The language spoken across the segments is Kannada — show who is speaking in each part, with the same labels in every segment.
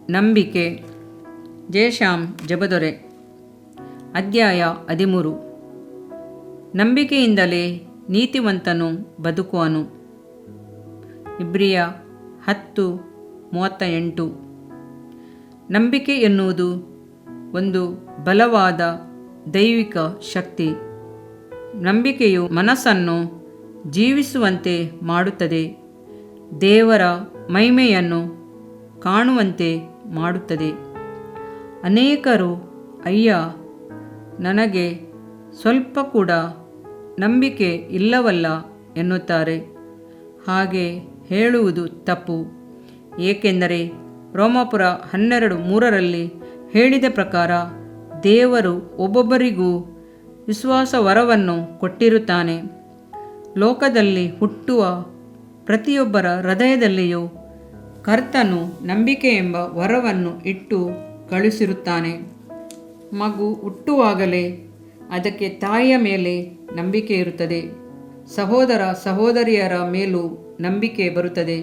Speaker 1: ನಂಬಿಕೆ. ಜಯಶ್ಯಾಮ್ ಜಬದೊರೆ. ಅಧ್ಯಾಯ 13. ನಂಬಿಕೆಯಿಂದಲೇ ನೀತಿವಂತನು ಬದುಕುವನು. ಇಬ್ರಿಯ 10:38. ನಂಬಿಕೆ ಎನ್ನುವುದು ಒಂದು ಬಲವಾದ ದೈವಿಕ ಶಕ್ತಿ. ನಂಬಿಕೆಯು ಮನಸ್ಸನ್ನು ಜೀವಿಸುವಂತೆ ಮಾಡುತ್ತದೆ, ದೇವರ ಮಹಿಮೆಯನ್ನು ಕಾಣುವಂತೆ ಮಾಡುತ್ತದೆ. ಅನೇಕರು ಅಯ್ಯ, ನನಗೆ ಸ್ವಲ್ಪ ಕೂಡ ನಂಬಿಕೆ ಇಲ್ಲವಲ್ಲ ಎನ್ನುತ್ತಾರೆ. ಹಾಗೆ ಹೇಳುವುದು ತಪ್ಪು. ಏಕೆಂದರೆ ರೋಮಾಪುರ 12:3 ಹೇಳಿದ ಪ್ರಕಾರ ದೇವರು ಒಬ್ಬೊಬ್ಬರಿಗೂ ವಿಶ್ವಾಸ ವರವನ್ನು ಕೊಟ್ಟಿರುತ್ತಾನೆ. ಲೋಕದಲ್ಲಿ ಹುಟ್ಟುವ ಪ್ರತಿಯೊಬ್ಬರ ಹೃದಯದಲ್ಲಿಯೂ ಕರ್ತನು ನಂಬಿಕೆ ಎಂಬ ವರವನ್ನು ಇಟ್ಟು ಕಳುಹಿಸಿರುತ್ತಾನೆ. ಮಗು ಹುಟ್ಟುವಾಗಲೇ ಅದಕ್ಕೆ ತಾಯಿಯ ಮೇಲೆ ನಂಬಿಕೆ ಇರುತ್ತದೆ. ಸಹೋದರ ಸಹೋದರಿಯರ ಮೇಲೂ ನಂಬಿಕೆ ಬರುತ್ತದೆ.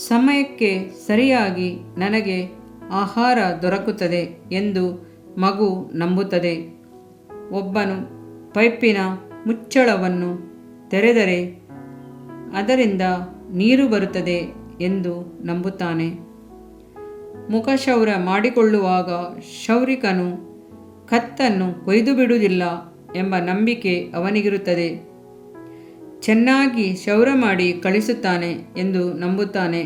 Speaker 1: ಸಮಯಕ್ಕೆ ಸರಿಯಾಗಿ ನನಗೆ ಆಹಾರ ದೊರಕುತ್ತದೆ ಎಂದು ಮಗು ನಂಬುತ್ತದೆ. ಒಬ್ಬನು ಪೈಪಿನ ಮುಚ್ಚಳವನ್ನು ತೆರೆದರೆ ಅದರಿಂದ ನೀರು ಬರುತ್ತದೆ ಎಂದು ನಂಬುತ್ತಾನೆ. ಮುಖಕ್ಷೌರ ಮಾಡಿಕೊಳ್ಳುವಾಗ ಕ್ಷೌರಿಕನು ಕತ್ತನ್ನು ಕೊಯ್ದು ಬಿಡುವುದಿಲ್ಲ ಎಂಬ ನಂಬಿಕೆ ಅವನಿಗಿರುತ್ತದೆ. ಚೆನ್ನಾಗಿ ಕ್ಷೌರ ಮಾಡಿ ಕಳಿಸುತ್ತಾನೆ ಎಂದು ನಂಬುತ್ತಾನೆ.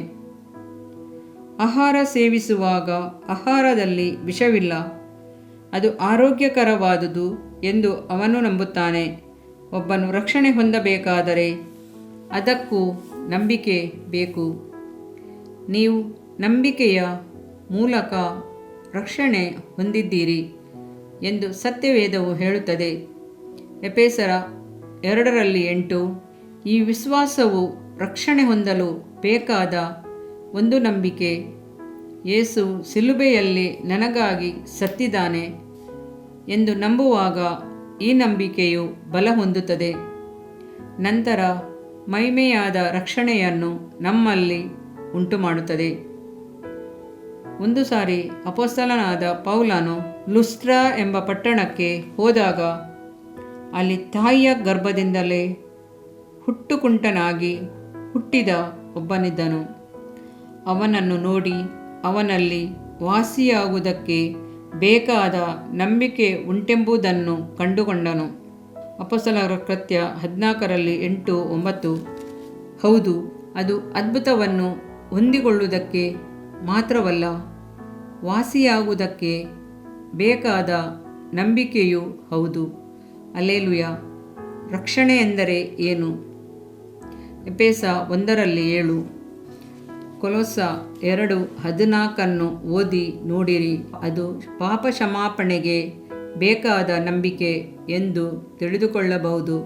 Speaker 1: ಆಹಾರ ಸೇವಿಸುವಾಗ ಆಹಾರದಲ್ಲಿ ವಿಷವಿಲ್ಲ, ಅದು ಆರೋಗ್ಯಕರವಾದುದು ಎಂದು ಅವನು ನಂಬುತ್ತಾನೆ. ಒಬ್ಬನು ರಕ್ಷಣೆ ಹೊಂದಬೇಕಾದರೆ ಅದಕ್ಕೂ ನಂಬಿಕೆ ಬೇಕು. ನೀವು ನಂಬಿಕೆಯ ಮೂಲಕ ರಕ್ಷಣೆ ಹೊಂದಿದ್ದೀರಿ ಎಂದು ಸತ್ಯವೇದವು ಹೇಳುತ್ತದೆ. ಎಫೆಸರ 2:8. ಈ ವಿಶ್ವಾಸವು ರಕ್ಷಣೆ ಹೊಂದಲು ಬೇಕಾದ ಒಂದು ನಂಬಿಕೆ. ಯೇಸು ಶಿಲುಬೆಯಲ್ಲಿ ನನಗಾಗಿ ಸತ್ತಿದ್ದಾನೆ ಎಂದು ನಂಬುವಾಗ ಈ ನಂಬಿಕೆಯು ಬಲ ಹೊಂದುತ್ತದೆ. ನಂತರ ಮಹಿಮೆಯಾದ ರಕ್ಷಣೆಯನ್ನು ನಮ್ಮಲ್ಲಿ ಉಂಟುಮಾಡುತ್ತದೆ. ಒಂದು ಸಾರಿ ಅಪೊಸ್ತಲನಾದ ಪೌಲನು ಲುಸ್ತ್ರ ಎಂಬ ಪಟ್ಟಣಕ್ಕೆ ಹೋದಾಗ ಅಲ್ಲಿ ತಾಯಿಯ ಗರ್ಭದಿಂದಲೇ ಹುಟ್ಟುಕುಂಟನಾಗಿ ಹುಟ್ಟಿದ ಒಬ್ಬನಿದ್ದನು. ಅವನನ್ನು ನೋಡಿ ಅವನಲ್ಲಿ ವಾಸಿಯಾಗುವುದಕ್ಕೆ ಬೇಕಾದ ನಂಬಿಕೆ ಉಂಟೆಂಬುದನ್ನು ಕಂಡುಕೊಂಡನು. ಅಪೊಸ್ತಲರ ಕೃತ್ಯ 14:8-9. ಹೌದು, ಅದು ಅದ್ಭುತವನ್ನು ಹೊಂದಿಕೊಳ್ಳುವುದಕ್ಕೆ ಮಾತ್ರವಲ್ಲ, ವಾಸಿಯಾಗುವುದಕ್ಕೆ ಬೇಕಾದ ನಂಬಿಕೆಯೂ ಹೌದು. ಹಲ್ಲೆಲೂಯಾ. ರಕ್ಷಣೆ ಎಂದರೆ ಏನು? ಎಫೆಸ 1:7, ಕೊಲೊಸ್ಸ 2:14 ಓದಿ ನೋಡಿರಿ. ಅದು ಪಾಪ ಕ್ಷಮಾಪಣೆಗೆ ಬೇಕಾದ ನಂಬಿಕೆ ಎಂದು ತಿಳಿದುಕೊಳ್ಳಬಹುದು.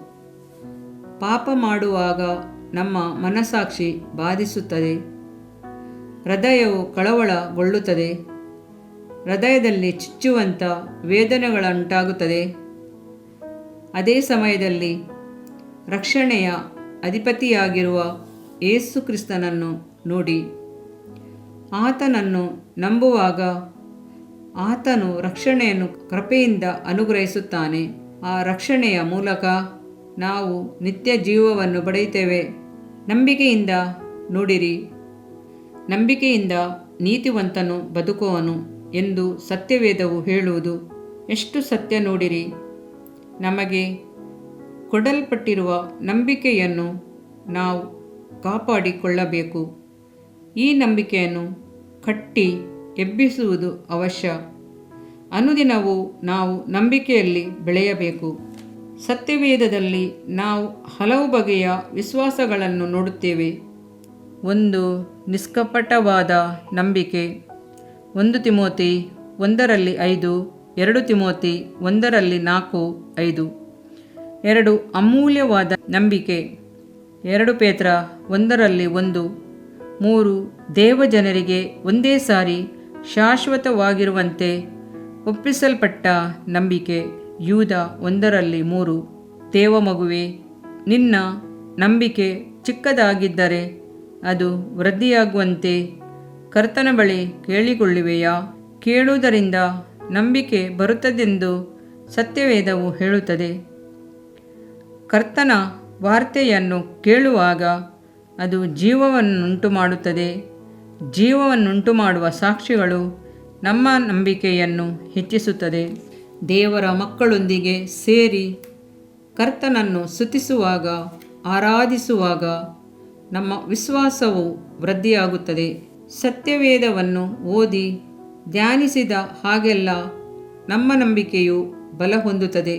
Speaker 1: ಪಾಪ ಮಾಡುವಾಗ ನಮ್ಮ ಮನಸ್ಸಾಕ್ಷಿ ಬಾಧಿಸುತ್ತದೆ, ಹೃದಯವು ಕಳವಳಗೊಳ್ಳುತ್ತದೆ, ಹೃದಯದಲ್ಲಿ ಚುಚ್ಚುವಂಥ ವೇದನೆಗಳುಂಟಾಗುತ್ತದೆ. ಅದೇ ಸಮಯದಲ್ಲಿ ರಕ್ಷಣೆಯ ಅಧಿಪತಿಯಾಗಿರುವ ಯೇಸು ಕ್ರಿಸ್ತನನ್ನು ನೋಡಿ ಆತನನ್ನು ನಂಬುವಾಗ ಆತನು ರಕ್ಷಣೆಯನ್ನು ಕೃಪೆಯಿಂದ ಅನುಗ್ರಹಿಸುತ್ತಾನೆ. ಆ ರಕ್ಷಣೆಯ ಮೂಲಕ ನಾವು ನಿತ್ಯ ಜೀವವನ್ನು ಪಡೆಯುತ್ತೇವೆ. ನಂಬಿಕೆಯಿಂದ ನೋಡಿರಿ, ನಂಬಿಕೆಯಿಂದ ನೀತಿವಂತನು ಬದುಕುವನು ಎಂದು ಸತ್ಯವೇದವು ಹೇಳುವುದು ಎಷ್ಟು ಸತ್ಯ ನೋಡಿರಿ. ನಮಗೆ ಕೊಡಲ್ಪಟ್ಟಿರುವ ನಂಬಿಕೆಯನ್ನು ನಾವು ಕಾಪಾಡಿಕೊಳ್ಳಬೇಕು. ಈ ನಂಬಿಕೆಯನ್ನು ಕಟ್ಟಿ ಎಬ್ಬಿಸುವುದು ಅವಶ್ಯ. ಅನುದಿನವೂ ನಾವು ನಂಬಿಕೆಯಲ್ಲಿ ಬೆಳೆಯಬೇಕು. ಸತ್ಯವೇದದಲ್ಲಿ ನಾವು ಹಲವು ಬಗೆಯ ವಿಶ್ವಾಸಗಳನ್ನು ನೋಡುತ್ತೇವೆ. ಒಂದು ನಿಷ್ಕಪಟವಾದ ನಂಬಿಕೆ. 1 ತಿಮೋತಿ 1:5, 2 ತಿಮೋತಿ 1:4-5. 2 ಅಮೂಲ್ಯವಾದ ನಂಬಿಕೆ. 2 ಪೇತ್ರ 1:1. 3 ದೇವಜನರಿಗೆ ಒಂದೇ ಸಾರಿ ಶಾಶ್ವತವಾಗಿರುವಂತೆ ಒಪ್ಪಿಸಲ್ಪಟ್ಟ ನಂಬಿಕೆ. ಯೂದ 1:3. ದೇವಮಗುವೆ, ನಿನ್ನ ನಂಬಿಕೆ ಚಿಕ್ಕದಾಗಿದ್ದರೆ ಅದು ವೃದ್ಧಿಯಾಗುವಂತೆ ಕರ್ತನ ಬಳಿ ಕೇಳಿಕೊಳ್ಳುವೆಯಾ? ಕೇಳುವುದರಿಂದ ನಂಬಿಕೆ ಬರುತ್ತದೆಂದು ಸತ್ಯವೇದವು ಹೇಳುತ್ತದೆ. ಕರ್ತನ ವಾರ್ತೆಯನ್ನು ಕೇಳುವಾಗ ಅದು ಜೀವವನ್ನುಂಟು ಮಾಡುತ್ತದೆ. ಜೀವವನ್ನುಂಟು ಮಾಡುವ ಸಾಕ್ಷಿಗಳು ನಮ್ಮ ನಂಬಿಕೆಯನ್ನು ಹೆಚ್ಚಿಸುತ್ತದೆ. ದೇವರ ಮಕ್ಕಳೊಂದಿಗೆ ಸೇರಿ ಕರ್ತನನ್ನು ಸ್ತುತಿಸುವಾಗ, ಆರಾಧಿಸುವಾಗ ನಮ್ಮ ವಿಶ್ವಾಸವು ವೃದ್ಧಿಯಾಗುತ್ತದೆ. ಸತ್ಯವೇದವನ್ನು ಓದಿ ಧ್ಯಾನಿಸಿದ ಹಾಗೆಲ್ಲ ನಮ್ಮ ನಂಬಿಕೆಯು ಬಲ ಹೊಂದುತ್ತದೆ.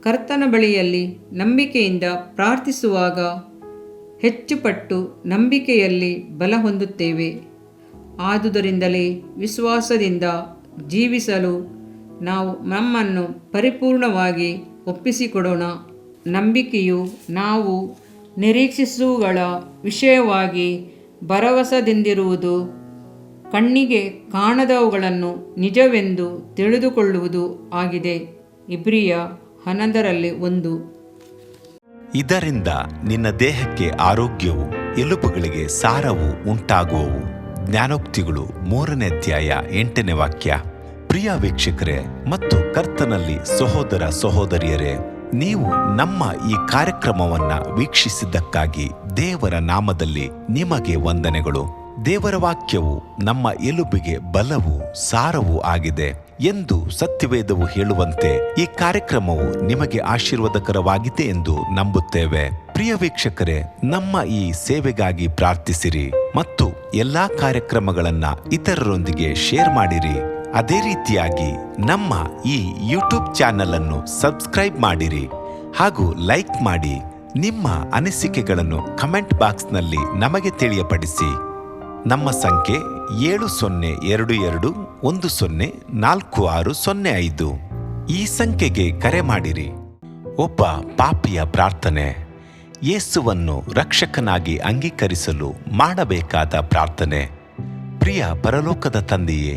Speaker 1: ಕರ್ತನ ಬಳಿಯಲ್ಲಿ ನಂಬಿಕೆಯಿಂದ ಪ್ರಾರ್ಥಿಸುವಾಗ ಹೆಚ್ಚು ಪಟ್ಟು ನಂಬಿಕೆಯಲ್ಲಿ ಬಲ ಹೊಂದುತ್ತೇವೆ. ಆದುದರಿಂದಲೇ ವಿಶ್ವಾಸದಿಂದ ಜೀವಿಸಲು ನಾವು ನಮ್ಮನ್ನು ಪರಿಪೂರ್ಣವಾಗಿ ಒಪ್ಪಿಸಿಕೊಡೋಣ. ನಂಬಿಕೆಯು ನಾವು ನಿರೀಕ್ಷಿಸುವಗಳ ವಿಷಯವಾಗಿ ಭರವಸೆದಿಂದಿರುವುದು, ಕಣ್ಣಿಗೆ ಕಾಣದವುಗಳನ್ನು ನಿಜವೆಂದು ತಿಳಿದುಕೊಳ್ಳುವುದು ಆಗಿದೆ. ಇಬ್ರಿಯ 11:1.
Speaker 2: ಇದರಿಂದ ನಿನ್ನ ದೇಹಕ್ಕೆ ಆರೋಗ್ಯವು, ಎಲುಬುಗಳಿಗೆ ಸಾರವು ಉಂಟಾಗುವವು. ಜ್ಞಾನೋಕ್ತಿಗಳು 3ನೇ ಅಧ್ಯಾಯ 8ನೇ ವಾಕ್ಯ. ಪ್ರಿಯ ವೀಕ್ಷಕರೇ ಮತ್ತು ಕರ್ತನಲ್ಲಿ ಸಹೋದರ ಸಹೋದರಿಯರೇ, ನೀವು ನಮ್ಮ ಈ ಕಾರ್ಯಕ್ರಮವನ್ನ ವೀಕ್ಷಿಸಿದ್ದಕ್ಕಾಗಿ ದೇವರ ನಾಮದಲ್ಲಿ ನಿಮಗೆ ವಂದನೆಗಳು. ದೇವರ ವಾಕ್ಯವು ನಮ್ಮ ಎಲುಬಿಗೆ ಬಲವು, ಸಾರವೂ ಆಗಿದೆ ಎಂದು ಸತ್ಯವೇದವು ಹೇಳುವಂತೆ ಈ ಕಾರ್ಯಕ್ರಮವು ನಿಮಗೆ ಆಶೀರ್ವಾದಕರವಾಗಿದೆ ಎಂದು ನಂಬುತ್ತೇವೆ. ಪ್ರಿಯ ವೀಕ್ಷಕರೇ, ನಮ್ಮ ಈ ಸೇವೆಗಾಗಿ ಪ್ರಾರ್ಥಿಸಿರಿ ಮತ್ತು ಎಲ್ಲಾ ಕಾರ್ಯಕ್ರಮಗಳನ್ನ ಇತರರೊಂದಿಗೆ ಶೇರ್ ಮಾಡಿರಿ. ಅದೇ ರೀತಿಯಾಗಿ ನಮ್ಮ ಈ ಯೂಟ್ಯೂಬ್ ಚಾನೆಲ್ ಅನ್ನು ಸಬ್ಸ್ಕ್ರೈಬ್ ಮಾಡಿರಿ ಹಾಗೂ ಲೈಕ್ ಮಾಡಿ. ನಿಮ್ಮ ಅನಿಸಿಕೆಗಳನ್ನು ಕಮೆಂಟ್ ಬಾಕ್ಸ್ನಲ್ಲಿ ನಮಗೆ ತಿಳಿಯಪಡಿಸಿ. ನಮ್ಮ ಸಂಖ್ಯೆ 7022104605. ಈ ಸಂಖ್ಯೆಗೆ ಕರೆ ಮಾಡಿರಿ. ಒಬ್ಬ ಪಾಪಿಯ ಪ್ರಾರ್ಥನೆ. ಯೇಸುವನ್ನು ರಕ್ಷಕನಾಗಿ ಅಂಗೀಕರಿಸಲು ಮಾಡಬೇಕಾದ ಪ್ರಾರ್ಥನೆ. ಪ್ರಿಯ ಪರಲೋಕದ ತಂದೆಯೇ,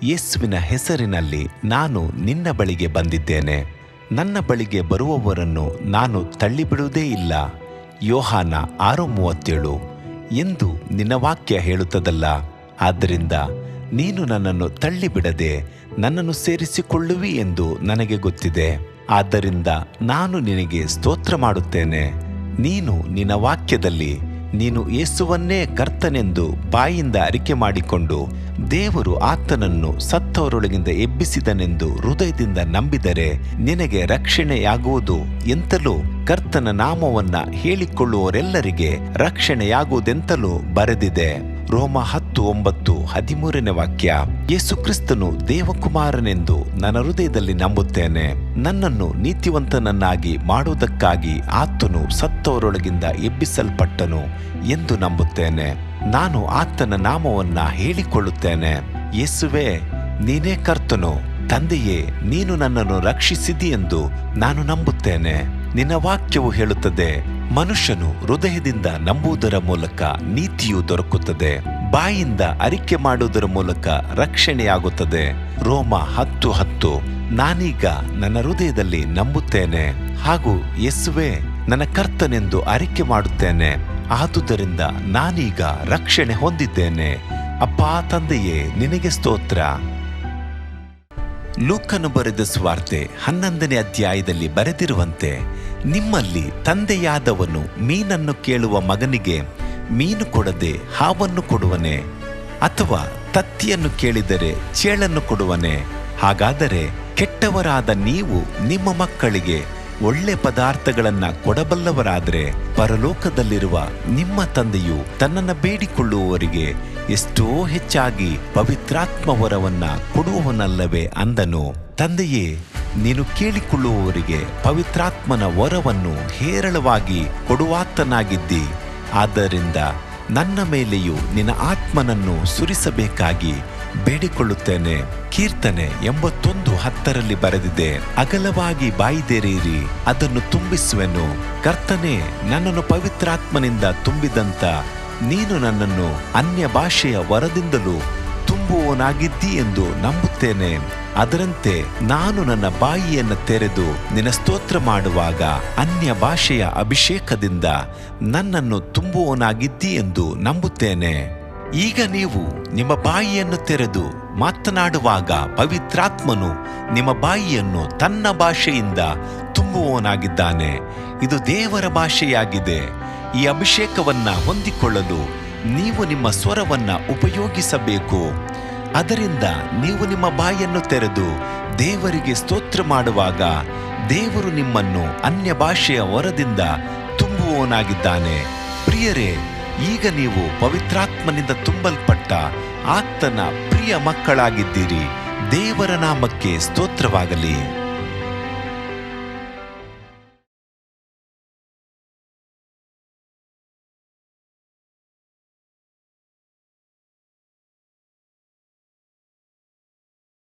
Speaker 2: ಯೇಸುವಿನ ಹೆಸರಿನಲ್ಲಿ ನಾನು ನಿನ್ನ ಬಳಿಗೆ ಬಂದಿದ್ದೇನೆ. ನನ್ನ ಬಳಿಗೆ ಬರುವವರನ್ನು ನಾನು ತಳ್ಳಿಬಿಡುವುದೇ ಇಲ್ಲ. ಯೋಹಾನ 6:37 ಎಂದು ನಿನ್ನ ವಾಕ್ಯ ಹೇಳುತ್ತದಲ್ಲ. ಆದ್ದರಿಂದ ನೀನು ನನ್ನನ್ನು ತಳ್ಳಿಬಿಡದೆ ನನ್ನನ್ನು ಸೇರಿಸಿಕೊಳ್ಳುವಿ ಎಂದು ನನಗೆ ಗೊತ್ತಿದೆ. ಆದ್ದರಿಂದ ನಾನು ನಿನಗೆ ಸ್ತೋತ್ರ ಮಾಡುತ್ತೇನೆ. ನೀನು ನಿನ್ನ ವಾಕ್ಯದಲ್ಲಿ ನೀನು ಯೇಸುವನ್ನೇ ಕರ್ತನೆಂದು ಬಾಯಿಂದ ಅರಿಕೆ ಮಾಡಿಕೊಂಡು ದೇವರು ಆತನನ್ನು ಸತ್ತವರೊಳಗಿಂದ ಎಬ್ಬಿಸಿದನೆಂದು ಹೃದಯದಿಂದ ನಂಬಿದರೆ ನಿನಗೆ ರಕ್ಷಣೆಯಾಗುವುದು ಎಂತಲೂ, ಕರ್ತನ ನಾಮವನ್ನ ಹೇಳಿಕೊಳ್ಳುವವರೆಲ್ಲರಿಗೆ ರಕ್ಷಣೆಯಾಗುವುದೆಂತಲೂ ಬರೆದಿದೆ. ರೋಮ 10:9 13ನೇ ವಾಕ್ಯ. ಯೇಸು ಕ್ರಿಸ್ತನು ದೇವಕುಮಾರನೆಂದು ನನ್ನ ಹೃದಯದಲ್ಲಿ ನಂಬುತ್ತೇನೆ. ನನ್ನನ್ನು ನೀತಿವಂತನನ್ನಾಗಿ ಮಾಡುವುದಕ್ಕಾಗಿ ಆತನು ಸತ್ತವರೊಳಗಿಂದ ಎಬ್ಬಿಸಲ್ಪಟ್ಟನು ಎಂದು ನಂಬುತ್ತೇನೆ. ನಾನು ಆತನ ನಾಮವನ್ನ ಹೇಳಿಕೊಳ್ಳುತ್ತೇನೆ. ಯೇಸುವೇ, ನೀನೇ ಕರ್ತನು. ತಂದೆಯೇ, ನೀನು ನನ್ನನ್ನು ರಕ್ಷಿಸಿದಿ ಎಂದು ನಾನು ನಂಬುತ್ತೇನೆ. ನಿನ್ನ ವಾಕ್ಯವು ಹೇಳುತ್ತದೆ, ಮನುಷ್ಯನು ಹೃದಯದಿಂದ ನಂಬುವುದರ ಮೂಲಕ ನೀತಿಯು ದೊರಕುತ್ತದೆ, ಬಾಯಿಂದ ಅರಿಕೆ ಮಾಡುವುದರ ಮೂಲಕ ರಕ್ಷಣೆಯಾಗುತ್ತದೆ. ರೋಮ 10:10. ನಾನೀಗ ನನ್ನ ಹೃದಯದಲ್ಲಿ ನಂಬುತ್ತೇನೆ ಹಾಗೂ ಯೇಸುವೇ ನನ್ನ ಕರ್ತನೆಂದು ಅರಿಕೆ ಮಾಡುತ್ತೇನೆ. ಆದುದರಿಂದ ನಾನೀಗ ರಕ್ಷಣೆ ಹೊಂದಿದ್ದೇನೆ. ಅಪ್ಪಾ ತಂದೆಯೇ, ನಿನಗೆ ಸ್ತೋತ್ರ. ಲೂಕನು ಬರೆದ ಸುವಾರ್ತೆ 11ನೇ ಅಧ್ಯಾಯದಲ್ಲಿ ಬರೆದಿರುವಂತೆ, ನಿಮ್ಮಲ್ಲಿ ತಂದೆಯಾದವನು ಮೀನನ್ನು ಕೇಳುವ ಮಗನಿಗೆ ಮೀನು ಕೊಡದೆ ಹಾವನ್ನು ಕೊಡುವನೆ? ಅಥವಾ ತತ್ತಿಯನ್ನು ಕೇಳಿದರೆ ಚೇಳನ್ನು ಕೊಡುವನೆ? ಹಾಗಾದರೆ ಕೆಟ್ಟವರಾದ ನೀವು ನಿಮ್ಮ ಮಕ್ಕಳಿಗೆ ಒಳ್ಳೆ ಪದಾರ್ಥಗಳನ್ನ ಕೊಡಬಲ್ಲವರಾದರೆ ಪರಲೋಕದಲ್ಲಿರುವ ನಿಮ್ಮ ತಂದೆಯು ತನ್ನನ್ನು ಬೇಡಿಕೊಳ್ಳುವವರಿಗೆ ಎಷ್ಟೋ ಹೆಚ್ಚಾಗಿ ಪವಿತ್ರಾತ್ಮ ವರವನ್ನ ಕೊಡುವವನಲ್ಲವೇ ಅಂದನು. ತಂದೆಯೇ, ನೀನು ಕೇಳಿಕೊಳ್ಳುವವರಿಗೆ ಪವಿತ್ರಾತ್ಮನ ವರವನ್ನು ಹೇರಳವಾಗಿ ಕೊಡುವಾತನಾಗಿದ್ದಿ. ಆದ್ದರಿಂದ ನನ್ನ ಮೇಲೆಯೂ ನಿನ್ನ ಆತ್ಮನನ್ನು ಸುರಿಸಬೇಕಾಗಿ ಬೇಡಿಕೊಳ್ಳುತ್ತೇನೆ. ಕೀರ್ತನೆ 81:10 ಬರೆದಿದೆ, ಅಗಲವಾಗಿ ಬಾಯಿದೆರೆಯಿರಿ, ಅದನ್ನು ತುಂಬಿಸುವೆನು. ಕರ್ತನೇ, ನನ್ನನ್ನು ಪವಿತ್ರಾತ್ಮನಿಂದ ತುಂಬಿದಂತ ನೀನು ನನ್ನನ್ನು ಅನ್ಯ ಭಾಷೆಯ ವರದಿಂದಲೂ ತುಂಬುವವನಾಗಿದ್ದಿ ಎಂದು ನಂಬುತ್ತೇನೆ. ಅದರಂತೆ ನಾನು ನನ್ನ ಬಾಯಿಯನ್ನು ತೆರೆದು ನಿನ್ನ ಸ್ತೋತ್ರ ಮಾಡುವಾಗ ಅನ್ಯ ಭಾಷೆಯ ಅಭಿಷೇಕದಿಂದ ನನ್ನನ್ನು ತುಂಬುವವನಾಗಿದ್ದಿ ಎಂದು ನಂಬುತ್ತೇನೆ. ಈಗ ನೀವು ನಿಮ್ಮ ಬಾಯಿಯನ್ನು ತೆರೆದು ಮಾತನಾಡುವಾಗ ಪವಿತ್ರಾತ್ಮನು ನಿಮ್ಮ ಬಾಯಿಯನ್ನು ತನ್ನ ಭಾಷೆಯಿಂದ ತುಂಬುವವನಾಗಿದ್ದಾನೆ. ಇದು ದೇವರ ಭಾಷೆಯಾಗಿದೆ. ಈ ಅಭಿಷೇಕವನ್ನ ಹೊಂದಿಕೊಳ್ಳಲು ನೀವು ನಿಮ್ಮ ಸ್ವರವನ್ನ ಉಪಯೋಗಿಸಬೇಕು. ಅದರಿಂದ ನೀವು ನಿಮ್ಮ ಬಾಯಿಯನ್ನು ತೆರೆದು ದೇವರಿಗೆ ಸ್ತೋತ್ರ ಮಾಡುವಾಗ ದೇವರು ನಿಮ್ಮನ್ನು ಅನ್ಯ ಭಾಷೆಯ ವರದಿಂದ ತುಂಬುವವನಾಗಿದ್ದಾನೆ. ಪ್ರಿಯರೇ, ಈಗ ನೀವು ಪವಿತ್ರಾತ್ಮನಿಂದ ತುಂಬಲ್ಪಟ್ಟ ಆತನ ಪ್ರಿಯ ಮಕ್ಕಳಾಗಿದ್ದೀರಿ. ದೇವರ ನಾಮಕ್ಕೆ ಸ್ತೋತ್ರವಾಗಲಿ.